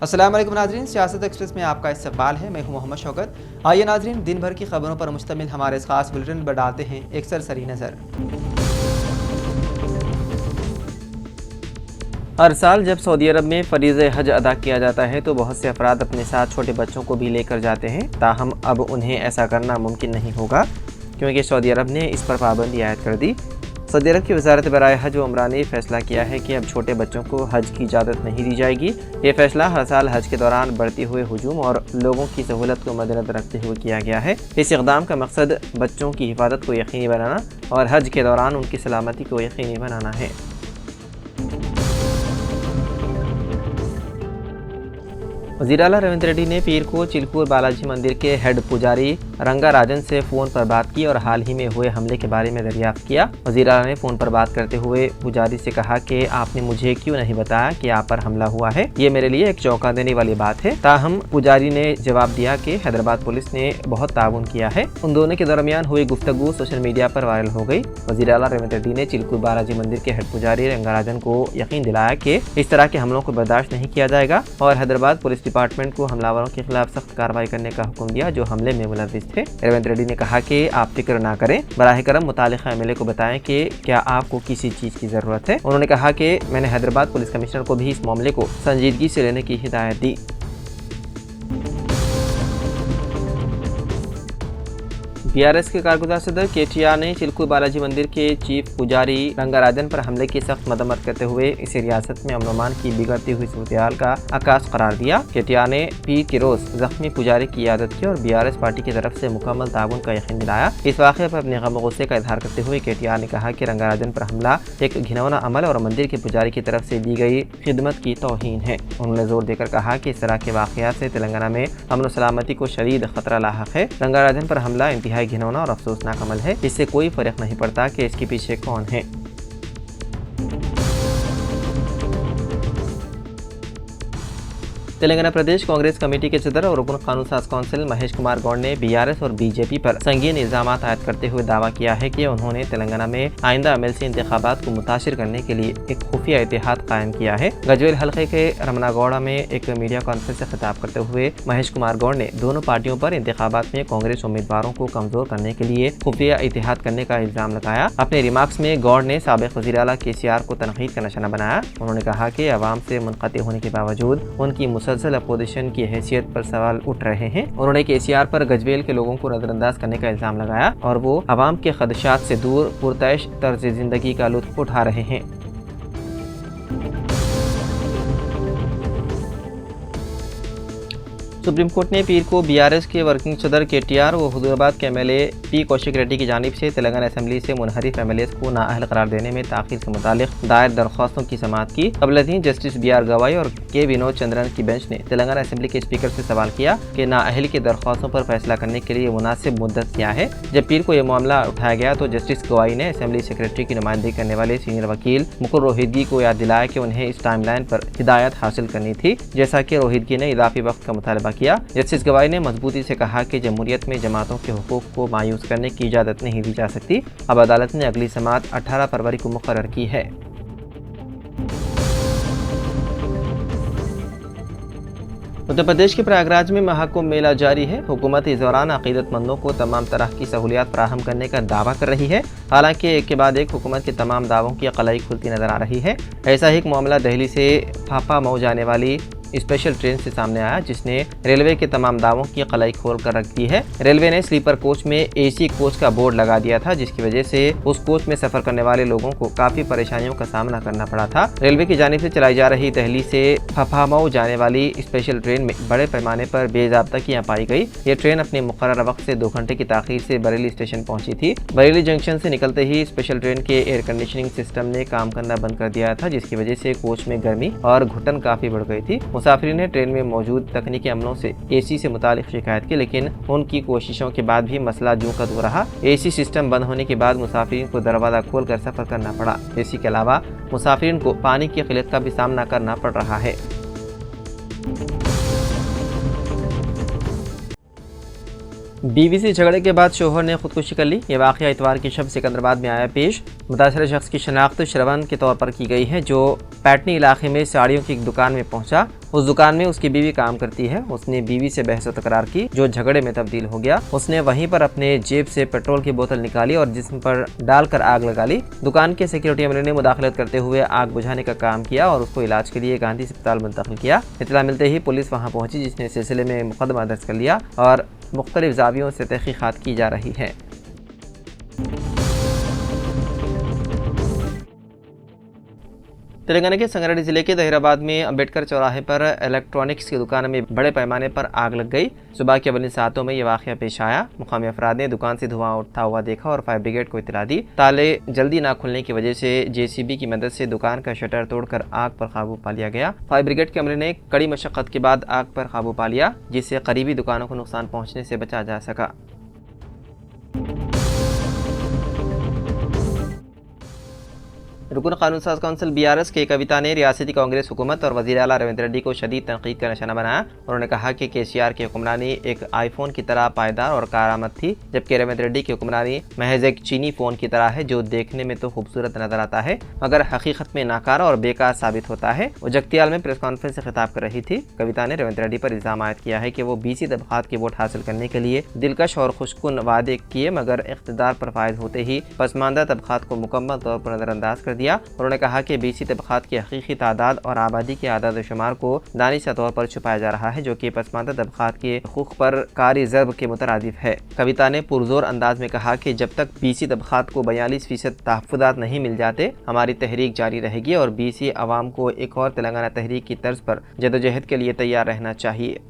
अस्सलाम वालेकुम नाजरीन, सियासत एक्सप्रेस में आपका इस्तकबाल है। मैं हूं मोहम्मद शौकत। आइए नाजरीन, दिन भर की खबरों पर मुश्तमिल हमारे इस खास बुलेटिन पर डालते हैं एक सरसरी नज़र। हर साल जब सऊदी अरब में फरीज़ हज अदा किया जाता है तो बहुत से अफराद अपने साथ छोटे बच्चों को भी लेकर जाते हैं। ताहम अब उन्हें ऐसा करना मुमकिन नहीं होगा क्योंकि सऊदी अरब ने इस पर पाबंदी आयद कर दी। सऊदी अरब की वज़ारत बराए हज व उमरा ने फैसला किया है कि अब छोटे बच्चों को हज की इजाज़त नहीं दी जाएगी। ये फैसला हर साल हज के दौरान बढ़ते हुए हुजूम और लोगों की सहूलत को मद्देनज़र रखते हुए किया गया है। इस इक़दाम का मकसद बच्चों की हिफाजत को यकीनी बनाना और हज के दौरान उनकी सलामती को यकीनी बनाना है। वज़ीर आला रेवंत रेड्डी ने पीर को चिलकूर बालाजी मंदिर के हेड पुजारी रंगाराजन से फ़ोन पर बात की और हाल ही में हुए हमले के बारे में दरियाफ्त किया। वज़ीर आला ने फ़ोन पर बात करते हुए पुजारी से कहा कि आपने मुझे क्यों नहीं बताया कि आप पर हमला हुआ है, ये मेरे लिए एक चौंका देने वाली बात है। ताहम पुजारी ने जवाब दिया कि हैदराबाद पुलिस ने बहुत ताउन किया है। उन दोनों के दरमियान हुई गुफ्तगू सोशल मीडिया पर वायरल हो गई। वज़ीर आला रेवंत रेड्डी ने चिलकूर बालाजी मंदिर के हेड पुजारी रंगाराजन को यकीन दिलाया कि इस तरह के हमलों को बर्दाश्त नहीं किया जाएगा और हैदराबाद पुलिस डिपार्टमेंट को हमलावरों के खिलाफ सख्त कार्रवाई करने का हुक्म दिया जो हमले में मुलविस थे। रेवंत रेड्डी ने कहा कि आप फिक्र ना करें, बराह करम मुतालिका एमएलए को बताएं कि क्या आपको किसी चीज़ की ज़रूरत है। उन्होंने कहा कि मैंने हैदराबाद पुलिस कमिश्नर को भी इस मामले को संजीदगी से लेने की हिदायत दी। बीआरएस के कारगुजार सदर केटीआर ने चिलकूर बालाजी मंदिर के चीफ पुजारी रंगाराजन पर हमले की सख्त मदम्मत करते हुए इसे रियासत में अमन अमान की बिगड़ती हुई सूरत का आकाश करार दिया। केटीआर ने पीर के रोज जख्मी पुजारी की इयादत की और बीआरएस पार्टी की तरफ से मुकम्मल ताउन का यकीन दिलाया। इस वाक़े पर अपने गम गुस्से का इजहार करते हुए केटीआर ने कहा कि रंगाराजन पर हमला एक घिनौना अमल और मंदिर के पुजारी की तरफ से दी गई खिदमत की तौहीन है। उन्होंने जोर देकर कहा कि इस तरह के वाक़यात से तेलंगाना में अमन सलामती को शदीद खतरा लाहक है। रंगाराजन पर हमला इंतहाई घिनौना और अफसोसनाक अमल है। इससे कोई फर्क नहीं पड़ता कि इसके पीछे कौन है। तेलंगाना प्रदेश कांग्रेस कमेटी के सदर और रुकन कानून साज काउंसिल महेश कुमार गौड़ ने बीआरएस और बीजेपी पर संगीन इल्जाम आयद करते हुए दावा किया है कि उन्होंने तेलंगाना में आइंदा एमएलसी इंतखाबात को मुतासिर करने के लिए एक खुफिया इतिहाद कायम किया है। गजवेल हल्के के रमनागौड़ा में एक मीडिया कॉन्फ्रेंस से खिताब करते हुए महेश कुमार गौड़ ने दोनों पार्टियों पर इंतखाबात में कांग्रेस उम्मीदवारों को कमजोर करने के लिए खुफिया इतिहाद करने का इल्जाम लगाया। अपने रिमार्क्स में गौड़ ने साबिक वज़ीर आला केसीआर को तनकीद का निशाना बनाया। उन्होंने कहा कि अवाम से मुनक़ती होने के बावजूद उनकी मुसलसल अपोजिशन की हैसियत पर सवाल उठ रहे हैं। उन्होंने केसीआर पर गजवेल के लोगों को नजरअंदाज करने का इल्जाम लगाया और वो अवाम के खदशात से दूर पुरतैश तर्ज जिंदगी का लुत्फ उठा रहे हैं। सुप्रीम कोर्ट ने पीर को बीआरएस के वर्किंग सदर केटीआर व हुजूराबाद के एमएलए पी कौशिक रेड्डी की जानिब से तेलंगाना असेंबली से मुनहरिफ एमएलए को नाअहल करार देने में ताखीर से मुतालिक दायर दरख्वास्तों की समाअत की। कबल जस्टिस बीआर गवाई और के विनोद चंद्रन की बेंच ने तेलंगाना असेंबली के स्पीकर से सवाल किया कि नाअहली की दरख्वास्तों पर फैसला करने के लिए मुनासिब मुद्दत क्या है। जब पीर को यह मामला उठाया गया तो जस्टिस गवाई ने असेंबली सेक्रेटरी की नुमाइंदगी करने वाले सीनियर वकील मुकुल रोहितगी को याद दिलाया कि उन्हें इस टाइमलाइन पर हिदायत हासिल करनी थी जैसा कि रोहितगी ने इजाफी वक्त का मुतालबा किया। जस्टिस गवाई ने मजबूती से कहा कि जमहूरियत में जमातों के हुकूक को मायूस करने की इजाज़त नहीं दी जा सकती। अब अदालत ने अगली समाअत 18 फरवरी को मुकर्रर की है। उत्तर प्रदेश के प्रयागराज में महाकुंभ मेला जारी है। हुकूमत इस दौरान अकीदतमंदों को तमाम तरह की सहूलियात फराहम करने का दावा कर रही है। हालांकि एक के बाद एक हुकूमत के तमाम दावों की कलाई खुलती नजर आ रही है। ऐसा ही एक मामला दिल्ली से फाफा मऊ जाने वाली स्पेशल ट्रेन से सामने आया जिसने रेलवे के तमाम दावों की कलाई खोल कर रख दी है। रेलवे ने स्लीपर कोच में एसी कोच का बोर्ड लगा दिया था जिसकी वजह से उस कोच में सफर करने वाले लोगों को काफी परेशानियों का सामना करना पड़ा था। रेलवे की जानिब से चलाई जा रही दिल्ली से फफामऊ जाने वाली स्पेशल ट्रेन में बड़े पैमाने पर बेज़ाब्तगियां पाई गई। ये ट्रेन अपने मुकर्रर वक्त से 2 घंटे की ताखीर से बरेली स्टेशन पहुंची थी। बरेली जंक्शन से निकलते ही स्पेशल ट्रेन के एयर कंडीशनिंग सिस्टम ने काम करना बंद कर दिया था जिसकी वजह से कोच में गर्मी और घुटन काफी बढ़ गई थी। मुसाफिरीन ने ट्रेन में मौजूद तकनीकी अमलों से एसी से मुतालिक शिकायत की लेकिन उनकी कोशिशों के बाद भी मसला जूं का त्यों रहा। एसी सिस्टम बंद होने के बाद मुसाफिरीन को दरवाजा खोलकर सफर करना पड़ा। एसी के अलावा मुसाफिरीन को पानी की किल्लत का भी सामना करना पड़ रहा है। बीवी से झगड़े के बाद शोहर ने खुदकुशी कर ली। ये वाक़या इतवार की शब सिकंदराबाद में आया पेश। मुतासर शख्स की शनाख्त श्रवण के तौर पर की गई है, जो पैटनी इलाके में साड़ियों की एक दुकान में पहुंचा। उस दुकान में उसकी बीवी काम करती है। उसने बीवी से बहस तकरार की, जो झगड़े में तब्दील हो गया। उसने वहीं पर अपने जेब से पेट्रोल की बोतल निकाली और जिस्म पर डालकर आग लगा ली। दुकान के सिक्योरिटी अमले ने मुदाखलत करते हुए आग बुझाने का काम किया और उसको इलाज के लिए गांधी अस्पताल मुंतकिल किया। इत्तला मिलते ही पुलिस वहां पहुंची, जिसने इस सिलसिले में मुकदमा दर्ज कर लिया और मुख्तलिफ ज़ावियों से तहकीकात की जा रही है। तेलंगाना के संगारेड्डी जिले के दहिराबाद में अम्बेडकर चौराहे पर इलेक्ट्रॉनिक्स की दुकान में बड़े पैमाने पर आग लग गई। सुबह के अवलिन सातों में यह वाक़या पेश आया। मुकामी अफराद ने दुकान से धुआं उठता हुआ देखा और फायर ब्रिगेड को इत्तला दी। ताले जल्दी ना खुलने की वजह से JCB की मदद से दुकान का शटर तोड़कर आग पर काबू पा लिया गया। फायर ब्रिगेड के अमले ने कड़ी मशक्कत के बाद आग पर काबू पा लिया, जिससे करीबी दुकानों को नुकसान पहुँचने से बचा जा सका। रुकन कानून साज काउंसिल BRS के कविता ने रियासती कांग्रेस हुकूमत और वज़ीर आला रविंद्र रेड्डी को शदीद तनकीद का निशाना बनाया। उन्होंने कहा कि KCR की हुक्मरानी एक आईफोन की तरह पायदार और कारआमद थी, जबकि रविंद्र रेड्डी की हुक्मरानी महज एक चीनी फ़ोन की तरह है, जो देखने में तो खूबसूरत नजर आता है मगर हकीकत में नाकारा और बेकार साबित होता है। वो जगतियाल में प्रेस कॉन्फ्रेंस से खिताब कर रही थी। कविता ने रविंद्र रेड्डी पर इल्ज़ाम आयद किया है कि वो BC तबक़ात की वोट हासिल करने के लिए दिलकश और खुशकुन वादे किए, मगर इक़्तिदार पर फायद होते ही पसमानदा तबक़ात को मुकम्मल तौर पर नज़रअंदाज कर दिया। उन्होंने कहा कि BC तबक़ात की हकीकी तादाद और आबादी के आदाद शुमार को दानिशा तौर पर छुपाया जा रहा है, जो कि पसमानदा तबक़ात के हुकूक़ पर कारी ज़र्ब के मुतरादिफ है। कविता ने पुरजोर अंदाज में कहा कि जब तक BC तबक़ात को 42% तहफ़्फ़ुज़ात नहीं मिल जाते, हमारी तहरीक जारी रहेगी और BC अवाम को एक और तेलंगाना तहरीक की तर्ज पर जदोजहद के लिए तैयार रहना चाहिए।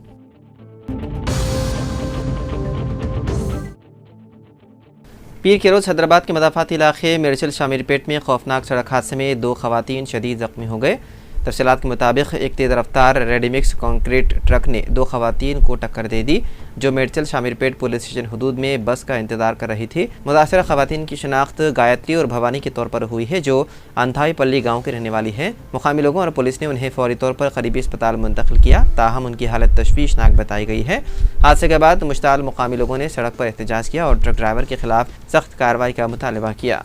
पीर के रोज़ हैदराबाद के मदाफ़ाती इलाके मिर्चल शामिरपेट में खौफनाक सड़क हादसे में 2 ख़वातीन शदीद ज़ख्मी हो गए। तफसीलात के मुताबिक एक तेज़ रफ्तार रेडीमिक्स कंक्रीट ट्रक ने 2 ख़वातीन को टक्कर दे दी, जो मिर्चल शामिरपेट पुलिस स्टेशन हदूद में बस का इंतजार कर रही थी। मुतासरा ख़वातीन की शनाख्त गायत्री और भवानी के तौर पर हुई है, जो अंथाई पल्ली गाँव के रहने वाली हैं। मुकामी लोगों और पुलिस ने उन्हें फौरी तौर पर करीबी अस्पताल मुंतकिल किया, ताहम उनकी हालत तशवीशनाक बताई गई है। हादसे के बाद मुश्ताल मुकामी लोगों ने सड़क पर एहतजाज किया और ट्रक ड्राइवर के खिलाफ सख्त कार्रवाई का मुतालबा किया।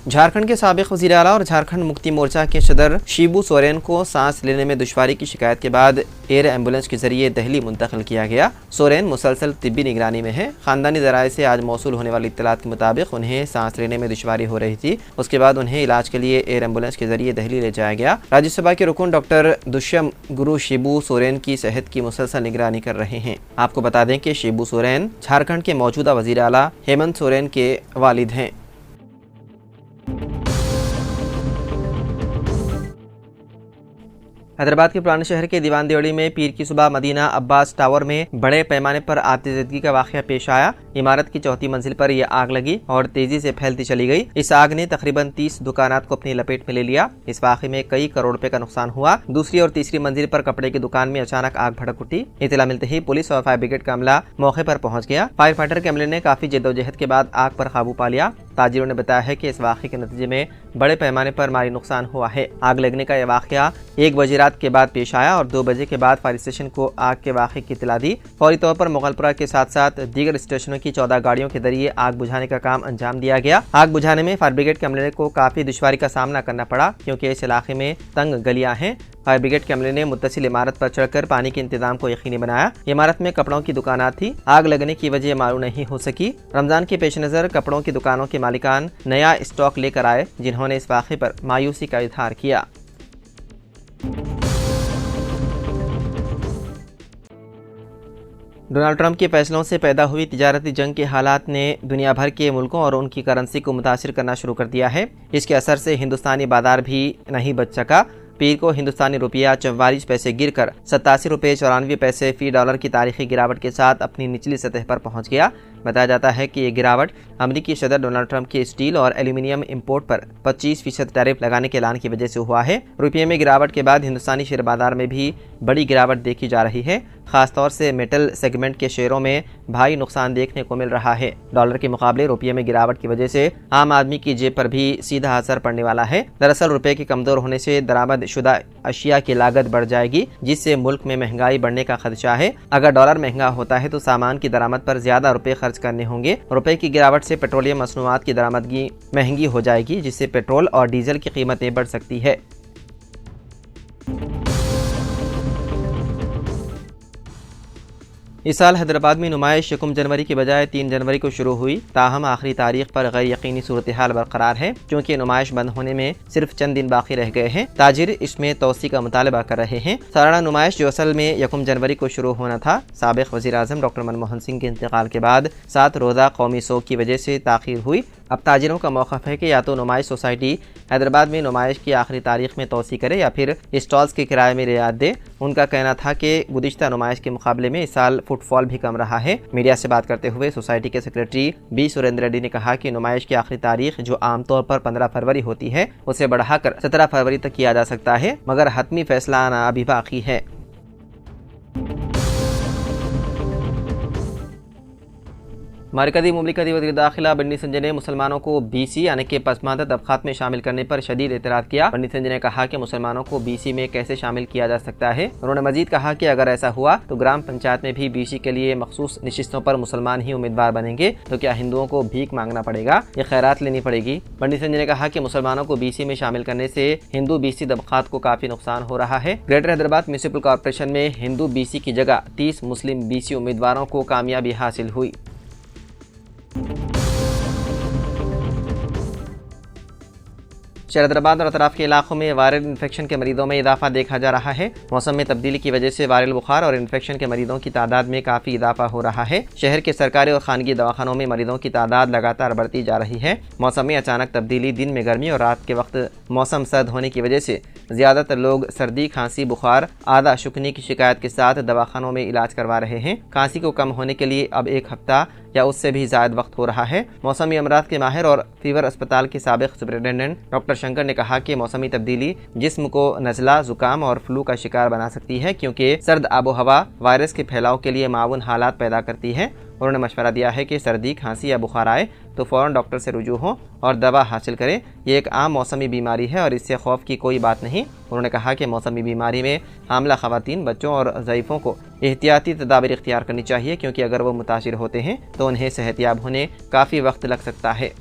झारखंड के साबिक़ वज़ीर आला और झारखंड मुक्ति मोर्चा के सदर शिबू सोरेन को सांस लेने में दुश्वारी की शिकायत के बाद एयर एम्बुलेंस के जरिए दिल्ली मुंतकिल किया गया। सोरेन मुसलसल तिब्बी निगरानी में है। ख़ानदानी ज़राए से आज मौसूल होने वाली इत्तलात के मुताबिक उन्हें सांस लेने में दुश्वारी हो रही थी। उसके बाद उन्हें इलाज के लिए एयर एम्बुलेंस के जरिए दिल्ली ले जाया गया। राज्यसभा के रुकन डॉक्टर दुष्यम गुरु शिबू सोरेन की सेहत की मुसलसल निगरानी कर रहे हैं। आपको बता दें कि शिबू सोरेन झारखंड के मौजूदा वज़ीर आला हेमंत सोरेन के वालिद हैं। हैदराबाद के पुराने शहर के दीवान देवड़ी में पीर की सुबह मदीना अब्बास टावर में बड़े पैमाने पर आतिशबाजी का वाक़या पेश आया। इमारत की 4थी मंजिल पर यह आग लगी और तेजी से फैलती चली गई। इस आग ने तकरीबन 30 दुकानात को अपनी लपेट में ले लिया। इस वाक़े में कई करोड़ रुपए का नुकसान हुआ। दूसरी और तीसरी मंजिल पर कपड़े की दुकान में अचानक आग भड़क उठी। इत्तला मिलते ही पुलिस और फायर ब्रिगेड का अमला मौके पर पहुंच गया। फायर फाइटर के अमले ने काफी जद्दोजहद के बाद आग पर काबू पा लिया। ताजिरों ने बताया है कि इस वाक़े के नतीजे में बड़े पैमाने पर माली नुकसान हुआ है। आग लगने का यह वाक़या 1 बजे रात के बाद पेश आया और 2 बजे के बाद फायर स्टेशन को आग के वाक़े की इत्तला दी। फौरी तौर पर मुगलपुरा के साथ साथ दीगर स्टेशनों की 14 गाड़ियों के जरिए आग बुझाने का काम अंजाम दिया गया। आग बुझाने में फायर ब्रिगेड के अमले को काफी दुश्वारी का सामना करना पड़ा, क्योंकि इस इलाके में तंग गलियां हैं। फायर ब्रिगेड के अमले ने मुत्तसिल इमारत पर चढ़कर पानी के इंतजाम को यकीनी बनाया। इमारत में कपड़ों की दुकानात थी। आग लगने की वजह मालूम नहीं हो सकी। रमजान के पेश नज़र कपड़ों की दुकानों के मालिकान नया स्टॉक लेकर आए, जिन्होंने इस वाक़े पर मायूसी का इजहार किया। डोनाल्ड ट्रंप के फैसलों से पैदा हुई तिजारती जंग के हालात ने दुनिया भर के मुल्कों और उनकी करेंसी को मुतासिर करना शुरू कर दिया है। इसके असर से हिंदुस्तानी बाजार भी नहीं बच सका। पीर को हिंदुस्तानी रुपया 44 पैसे गिरकर 87 रुपये 94 पैसे फी डॉलर की तारीखी गिरावट के साथ अपनी निचली सतह पर पहुंच गया। बताया जाता है कि ये गिरावट अमेरिकी सदर डोनाल्ड ट्रंप के स्टील और एल्यूमिनियम इंपोर्ट पर 25% टैरिफ लगाने के ऐलान की वजह से हुआ है। रुपये में गिरावट के बाद हिंदुस्तानी शेयर बाजार में भी बड़ी गिरावट देखी जा रही है। खासतौर से मेटल सेगमेंट के शेयरों में भारी नुकसान देखने को मिल रहा है। डॉलर के मुकाबले रुपये में गिरावट की वजह से आम आदमी की जेब पर भी सीधा असर पड़ने वाला है। दरअसल रुपये के कमजोर होने से दरामद शुदा अशिया की लागत बढ़ जाएगी, जिससे मुल्क में महंगाई बढ़ने का खदशा है। अगर डॉलर महंगा होता है तो सामान की दरामद पर ज्यादा रुपए खर्च करने होंगे। रुपए की गिरावट से पेट्रोलियम मसनूआत की दरामदगी महंगी हो जाएगी, जिससे पेट्रोल और डीजल की कीमतें बढ़ सकती है। इस साल हैदराबाद में नुमाइश 1 जनवरी की बजाय 3 जनवरी को शुरू हुई। ताहम आखिरी तारीख पर गैर यकीनी सूरत हाल बरकरार है, क्योंकि नुमाइश बंद होने में सिर्फ चंद दिन बाकी रह गए हैं। ताजिर इसमें तोसी का मुतालबा कर रहे हैं। सालाना नुमाइश जो असल में 1 जनवरी को शुरू होना था, साबिक वज़ीर आज़म डॉक्टर मनमोहन सिंह के इंतकाल के बाद 7 रोज़ा कौमी सोग की वजह से ताख़ीर हुई। अब ताजिरों का मौक़िफ़ है कि या तो नुमाइश सोसाइटी हैदराबाद में नुमाइश की आखिरी तारीख में तोसी करे या फिर स्टॉल्स के किराए में रियायत दे। उनका कहना था कि गुज़िश्ता नुमाइश के मुकाबले में इस साल फुटफॉल भी कम रहा है। मीडिया से बात करते हुए सोसाइटी के सेक्रेटरी बी सुरेंद्र रेड्डी ने कहा कि नुमाइश की आखिरी तारीख जो आमतौर पर 15 फरवरी होती है, उसे बढ़ाकर 17 फरवरी तक किया जा सकता है, मगर हतमी फैसला आना अभी बाकी है। मरकजी मुमलिकती वज़ीर दाखिला बन्नी संजय ने मुसलमानों को BC यानी कि पसमानदा तबक़ात में शामिल करने पर शदीद एतराज़ किया। बन्नी संजय ने कहा कि मुसलमानों को BC में कैसे शामिल किया जा सकता है। उन्होंने मजीद कहा कि अगर ऐसा हुआ तो ग्राम पंचायत में भी BC के लिए मखसूस नशिस्तों पर मुसलमान ही उम्मीदवार बनेंगे, तो क्या हिंदुओं को भीख मांगना पड़ेगा या खैरात लेनी पड़ेगी। बन्नी संजय ने कहा कि मुसलमानों को BC में शामिल करने से हिंदू BC तबक़ात को काफ़ी नुकसान हो रहा है। ग्रेटर हैदराबाद म्यूनिसिपल कॉरपोरेशन में हिंदू BC की जगह 30 मुस्लिम BC उम्मीदवारों को कामयाबी हासिल हुई। हैदराबाद और अतराफ के इलाकों में वायरल इन्फेक्शन के मरीजों में इजाफा देखा जा रहा है। मौसम में तब्दीली की वजह से वायरल बुखार और इन्फेक्शन के मरीजों की तादाद में काफ़ी इजाफा हो रहा है। शहर के सरकारी और खानगी दवाखानों में मरीजों की तादाद लगातार बढ़ती जा रही है। मौसम में अचानक तब्दीली, दिन में गर्मी और रात के वक्त मौसम सर्द होने की वजह से ज़्यादातर लोग सर्दी, खांसी, बुखार, आदा शुकनी की शिकायत के साथ दवाखानों में इलाज करवा रहे हैं। खांसी को कम होने के लिए अब 1 हफ्ता या उससे भी ज़्यादा वक्त हो रहा है। मौसमी अमराज के माहिर और फीवर अस्पताल के साबिक सुपरिटेंडेंट डॉक्टर शंकर ने कहा कि मौसमी तब्दीली जिस्म को नज़ला, जुकाम और फ्लू का शिकार बना सकती है, क्योंकि सर्द आबो हवा वायरस के फैलाव के लिए माऊन हालात पैदा करती है। उन्होंने मशवरा दिया है कि सर्दी, खांसी या बुखार आए तो फ़ौरन डॉक्टर से रुजू हों और दवा हासिल करें। ये एक आम मौसमी बीमारी है और इससे खौफ की कोई बात नहीं। उन्होंने कहा कि मौसमी बीमारी में हामला ख़वातीन, बच्चों और ज़ईफ़ों को एहतियाती तदाबीर इख्तियार करनी चाहिए, क्योंकि अगर वो मुतासिर होते हैं तो उन्हें सेहतियाब होने काफ़ी वक्त लग सकता है।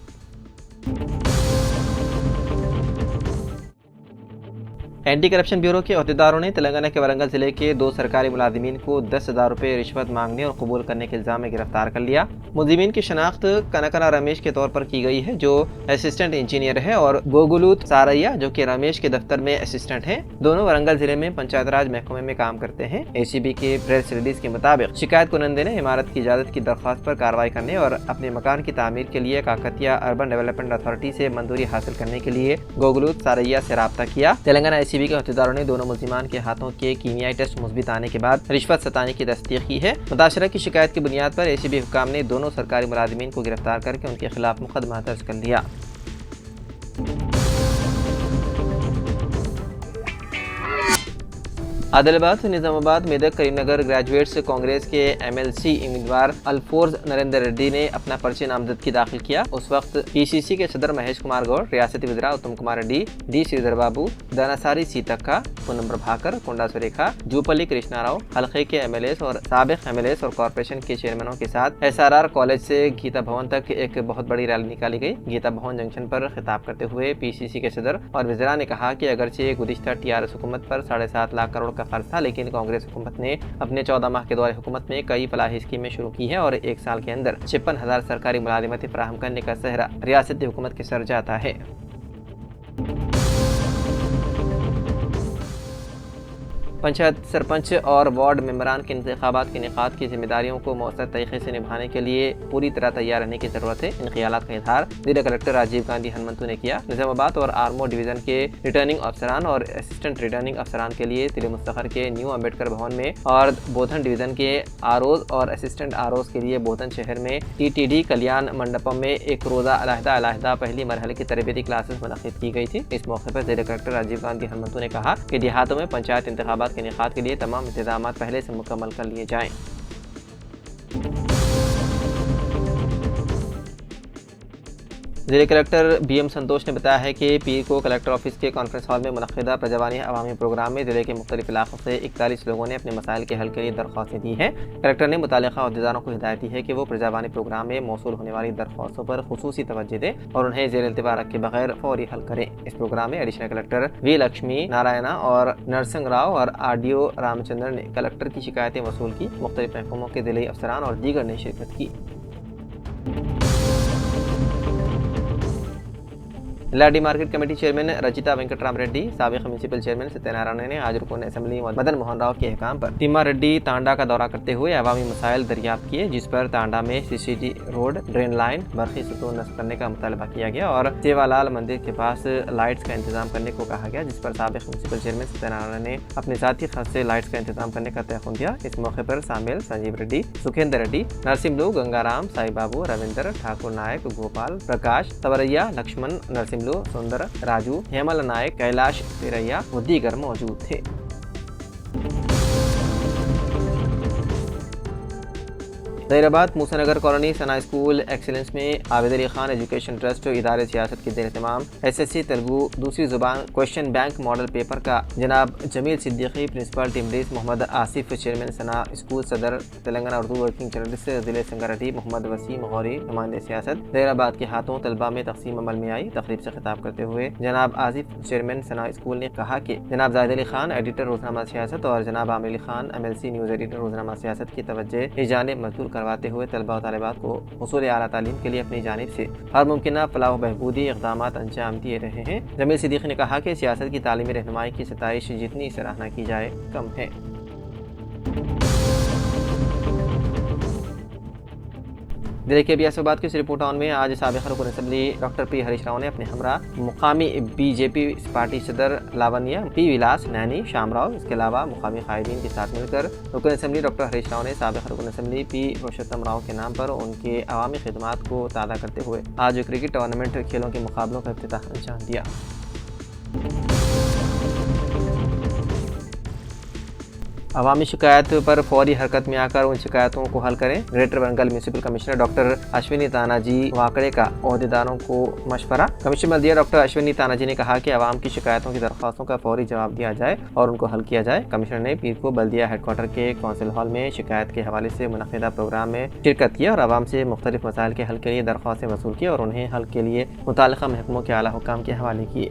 एंटी करप्शन ब्यूरो के अहदेदारों ने तेलंगाना के वरंगल जिले के 2 सरकारी मुलाजिमीन को 10,000 रुपये रिश्वत मांगने और कबूल करने के इल्ज़ाम में गिरफ्तार कर लिया। मुलजिमीन की शनाख्त कनकना रमेश के तौर पर की गई है, जो असिस्टेंट इंजीनियर है, और गोगुलूत सारैया, जो कि रमेश के दफ्तर में असिस्टेंट हैं। दोनों वरंगल जिले में पंचायत राज महकमे में काम करते हैं। ACB के प्रेस रिलीज के मुताबिक शिकायत कुनंदे ने इमारत की इजाज़त की दरख्वास्त पर कार्रवाई करने और अपने मकान की तामीर के लिए काकतिया अर्बन डेवलपमेंट अथॉरिटी से मंजूरी हासिल करने के लिए गोगुलूत सारैया से राब्ता किया। तेलंगाना ACB के अहदेदारों ने दोनों मुलजिमान के हाथों के कीमियाई टेस्ट मुस्बित आने के बाद रिश्वत सताने की तस्दीक की है। मुताशरा की शिकायत की बुनियाद पर ACB हुकाम ने दोनों सरकारी मुलाजिमीन को गिरफ्तार करके उनके खिलाफ मुकदमा दर्ज कर लिया। आदिलाबाद, निजामाबाद, मेदक, करीमनगर ग्रेजुएट्स कांग्रेस के MLC उम्मीदवार अल्फोर्ज नरेंद्र रेड्डी ने अपना पर्चे नामजदगी दाखिल किया। उस वक्त PCC के सदर महेश कुमार गौड़, रियासती वज़ीरा उत्तम कुमार रेड्डी, D श्रीधर बाबू, दानासारी सीतक्का, पूनम प्रभाकर, कोंडा सुरेखा, जूपल्ली कृष्णा राव, हल्के के MLAs और साबिक MLAs और कॉरपोरेशन के चेयरमैनों के साथ SRR कॉलेज से गीता भवन तक एक बहुत बड़ी रैली निकाली गई। गीता भवन जंक्शन पर खिताब करते हुए PCC के सदर और वज़ीरा ने कहा कि अगरचे गुज़िश्ता TRS हुकूमत पर 7.5 लाख करोड़ का खर्च था, लेकिन कांग्रेस हुकूमत ने अपने 14 माह के दौरे हुकूमत में कई फलाही स्कीमें शुरू की हैं और 1 साल के अंदर 56,000 सरकारी मुलाजिमतें फराहम करने का सहरा रियासती हुकूमत के सर जाता है। पंचायत सरपंच और वार्ड मेंबरान के इंतखाबात के इनेकाद की जिम्मेदारियों को मौसर तरीके से निभाने के लिए पूरी तरह तैयार रहने की ज़रूरत है। इन ख्यालात का इजहार जिला कलेक्टर राजीव गांधी हनुमंतु ने किया। निजामाबाद और आर्मोर डिवीज़न के रिटर्निंग अफसरान और असिस्टेंट रिटर्निंग अफसरान के लिए तिल मुस्तखर के न्यू अम्बेडकर भवन में और बोधन डिवीज़न के आरओज और असिस्टेंट आरओज के लिए बोधन शहर में टीटीडी कल्याण मंडपम में एक रोज़ा अलहदा पहली मरहले की तरबियती क्लासेस मुनक्किद की गई थी। इस मौके पर जिला कलेक्टर राजीव गांधी हनुमंतु ने कहा कि देहातों में पंचायत इंतखाबात के इनेकाद के लिए तमाम इंतजाम पहले से मुकम्मल कर लिए जाएं। जिला कलेक्टर BM संतोष ने बताया है कि पीर को कलेक्टर ऑफिस के कॉन्फ्रेंस हॉल में मुनक्किदा प्रजवानी अवामी प्रोग्राम में जिले के मुख्तलिफ इलाकों से 41 लोगों ने अपने मसाइल के हल के लिए दरख्वास्तें दी हैं। कलेक्टर ने मुतालिका अहदेदारों को हिदायत दी है कि वो प्रजवानी प्रोग्राम में मौसूल होने वाली दरख्वास्तों पर खुसूसी तवज्जो दें और उन्हें ज़ेर इल्तिवा रखे बगैर फौरी हल करें। इस प्रोग्राम में additional collector V Lakshmi Narayana और नरसिंह राव और RDO रामचंद्रन ने कलेक्टर की शिकायतें वसूल की। मुख्तलिफ महकमों के जिले अफसरान और दीगर ने शिरकत की। लाडी market committee chairman Rachita Venkatram Reddy, साबिक म्यूनसिपल चेयरमैन सत्यनारायण ने आज रुकन असेंबली मदन मोहन राव के अहकाम पर तिम्मा रेड्डी तांडा का दौरा करते हुए अवामी मसाइल दरियाफ्त किए, जिस पर तांडा में CCD रोड, ड्रेन लाइन, बरखी सतून नस्ब करने का मुतालबा किया गया और सेवालाल मंदिर के पास लाइट्स का इंतजाम करने को कहा गया, जिस पर साबिक म्यूनसिपल चेयरमैन सत्यनारायण ने अपने साथी खर्च से लाइट्स का इंतजाम करने का तयखुन दिया। इस मौके पर शामिल संजीव रेड्डी, सुखेंद्र रेड्डी, नरसिम्लू, गंगाराम, साई बाबू, रविंद्र, ठाकुर नायक, गोपाल, प्रकाश, तवरैया, लक्ष्मण, नरसिम्लू, सुंदर, राजू, हेमल नायक, कैलाश तिरैया व दीगर मौजूद थे। जहीराबाद मूसानगर कॉलोनी सना स्कूल एक्सीलेंस में आबिद अली खान एजुकेशन ट्रस्ट इदारे सियासत के एहतमाम SSC तेलुगु दूसरी जुबान क्वेश्चन बैंक मॉडल पेपर का जनाब Jameel Siddiqui, principal team lead Mohammed Asif, chairman Sana school सदर तेलंगाना उर्दू वर्किंग जर्नलिस्ट जिले संगारेड्डी मोहम्मद वसीम गौरी, नुमाइंदे सियासत जहीराबाद के हाथों तलबा में तकसीम अमल में आई। तकरीब से खिताब करते हुए जनाब आसिफ, चेयरमैन सना स्कूल ने कहा कि जनाब जाहिद अली खान एडिटर रोजनामा सियासत और जनाब Aamir Ali Khan MLC news editor रोजनामा सियासत की तवज्जो इस जानिब मबज़ूल करवाते हुए तलबा और तालिबात को हुसूल आला तालीम के लिए अपनी जानिब से हर मुमकिन फलाह बहबूदी इक़दाम अंजाम दिए रहे हैं। जमील सिद्दीकी ने कहा कि सियासत की तालीमी रहनुमाई की सताइश जितनी सराहना की जाए कम है। दिल्ली के बियासाबाद की रिपोर्ट ऑन में आज साबिक़ रुकन assembly doctor P Harish Rao ने अपने हमरा मुकामी BJP पार्टी सदर लावण्या P विलास, नैनी शामराव, इसके अलावा मुकामी कायदीन के साथ मिलकर रुकन असेंबली डॉक्टर हरीश राव ने साबिक़ रुकन असेंबली P पुरुषोत्तम राव के नाम पर उनके अवामी खिदमात को ताज़ा करते हुए आज क्रिकेट टूर्नामेंट खेलों के मुकाबलों का इफ्तिताह अंजाम दिया। अवामी शिकायत पर फौरी हरकत में आकर उन शिकायतों को हल करें। Greater Bengal municipal commissioner doctor Ashwini Tanaji Wakade का ओहदेदारों को मशवरा। कमिश्नर बल्दिया डॉक्टर अश्विनी तानाजी ने कहा कि आवाम की शिकायतों की दरख्वास्तों का फौरी जवाब दिया जाए और उनको हल किया जाए। कमिश्नर ने पीर को बल्दिया हेडक्वार्टर के कौंसिल हॉल में शिकायत के हवाले से मुनक़िदा प्रोग्राम में शिरकत की और आवाम से मुख्तलिफ मसाइल के हल के लिए दरख्वास्तें वसूल की और उन्हें हल के लिए मुताल्लिक़ा महकमों के आला हुक्काम के हवाले किए।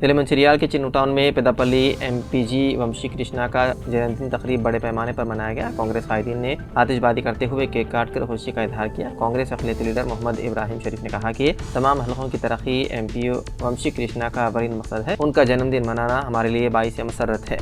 जिले मंचिरियाल के चिन्नू टाउन में पेदापल्ली MPG वंशी कृष्णा का जन्मदिन तकरीब बड़े पैमाने पर मनाया गया। कांग्रेस कायदीन ने आतिशबाजी करते हुए केक काट कर खुशी का इजहार किया। कांग्रेस अक़लियती लीडर मोहम्मद इब्राहिम शरीफ ने कहा कि तमाम हलकों की तरक्की MP वंशी कृष्णा का बरीन मकसद है। उनका जन्मदिन मनाना हमारे लिए बाइस मसरत है।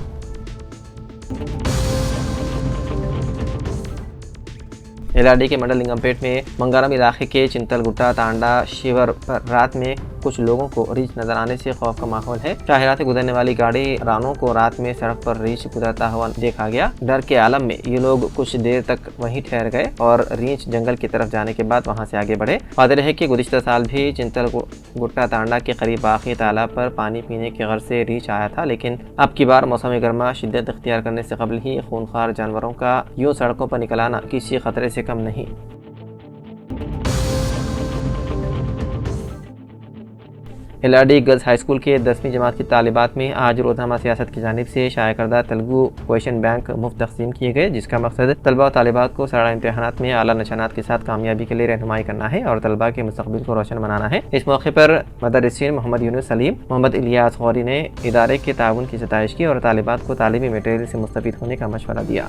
LRD के मंडल लिंगमपेट में मंगारम इलाके के चिंतलगुट्टा तांडा शिवर पर रात में कुछ लोगों को रीछ नजर आने से खौफ का माहौल है। शाहरा से गुजरने वाली गाड़ी रानों को रात में सड़क पर रीछ गुजरता हुआ देखा गया। डर के आलम में ये लोग कुछ देर तक वहीं ठहर गए और रीछ जंगल की तरफ जाने के बाद वहां से आगे बढ़े। वादे है कि गुज़िश्ता साल भी चिंतलगुट्टा तांडा के करीब बाकी तालाब पर पानी पीने के गर्ज से रीछ आया था, लेकिन अब की बार मौसम गर्मा शिद्दत इख्तियार करने से कबल ही खूनखार जानवरों का यूं सड़कों पर निकल आना किसी खतरे से कम नहीं। LRD गर्ल्स हाई स्कूल के 10वीं जमात की तालिबात में आज रोजनामा सियासत की जानिब से शाया करदा तेलुगु क्वेश्चन बैंक मुफ्त तकसीम किए गए, जिसका मकसद तलबा और तालिबात को सारा इम्तहानात में आला निशानात के साथ कामयाबी के लिए रहनुमाई करना है और तलबा के मुस्तकबिल को रोशन बनाना है। इस मौके पर मदरसिन मोहम्मद यूनुस सलीम, मोहम्मद इलियास गौरी ने इदारे के ताउन की सताइश की और तालिबात को तालीमी मटेरियल से मुस्तफीद होने का मशवरा दिया।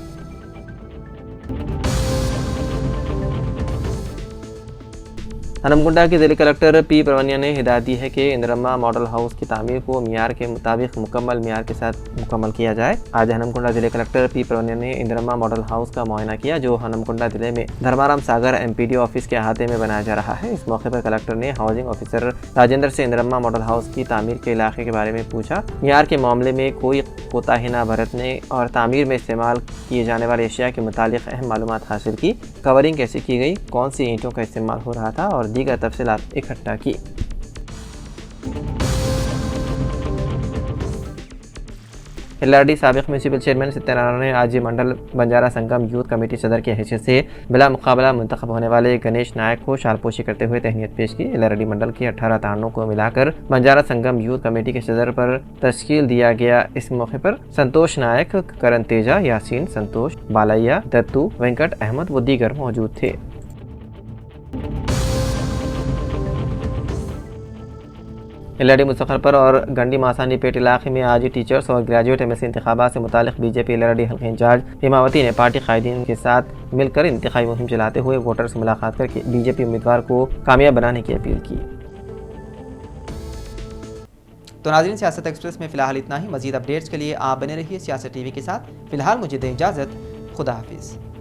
हनमकुंडा के जिले कलेक्टर पी प्रवनिया ने हिदायत दी है कि इंदिरम्मा मॉडल हाउस की तामीर को मियार के मुताबिक मुकम्मल मियार के साथ मुकम्मल किया जाए। आज हनमकुंडा जिले कलेक्टर पी प्रवनिया ने इंदिरम्मा मॉडल हाउस का मुआयना किया, जो हनमकुंडा जिले में धर्माराम सागर एमपीडी ऑफिस के अहाते में बनाया जा रहा है। इस मौके पर कलेक्टर ने हाउसिंग ऑफिसर राजेंद्र से इंदिरम्मा मॉडल हाउस की तामीर के इलाके के बारे में पूछा। मियार के मामले में कोई कोताही न बरतने और तामीर में इस्तेमाल किए जाने वाले एशिया के मुतालिक अहम मालूमात हासिल की। कवरिंग कैसे की गई, कौन सी ईंटों का इस्तेमाल हो रहा था और दीगर तफसीलात इकट्ठा की। एलआरडी साबिक म्यूनसिपल चेयरमैन सत्यनारायण ने आज मंडल बंजारा संगम यूथ कमेटी सदर की हैसियत से बिला मुकाबला मुंतखब होने वाले गणेश नायक को शालपोशी करते हुए तहनीत पेश की। एलआरडी मंडल के 18 तारणों को मिलाकर बंजारा संगम यूथ कमेटी के सदर पर तश्कील दिया गया। इस मौके पर संतोष नायक, करण तेजा, यासीन, संतोष, बालैया, दत्तू, वेंकट अहमद व दीगर मौजूद थे। एलआरडी मुसफ्फरपुर और गंडी मासानी पेट इलाके में आज टीचर्स और ग्रेजुएट एमएससी इंतखाबात से मुतालिक बीजेपी एलआरडी हल्के इंचार्ज हिमावती ने पार्टी कायदीन के साथ मिलकर इंतखाबी मुहिम चलाते हुए वोटर से मुलाकात करके बीजेपी उम्मीदवार को कामयाब बनाने की अपील की। तो नाज़रीन, सियासत एक्सप्रेस में फ़िलहाल इतना ही। मज़ीद अपडेट्स के लिए आप बने रहिए सियासत टीवी के साथ। फ़िलहाल मुझे दें इजाज़त। खुदा हाफिज़।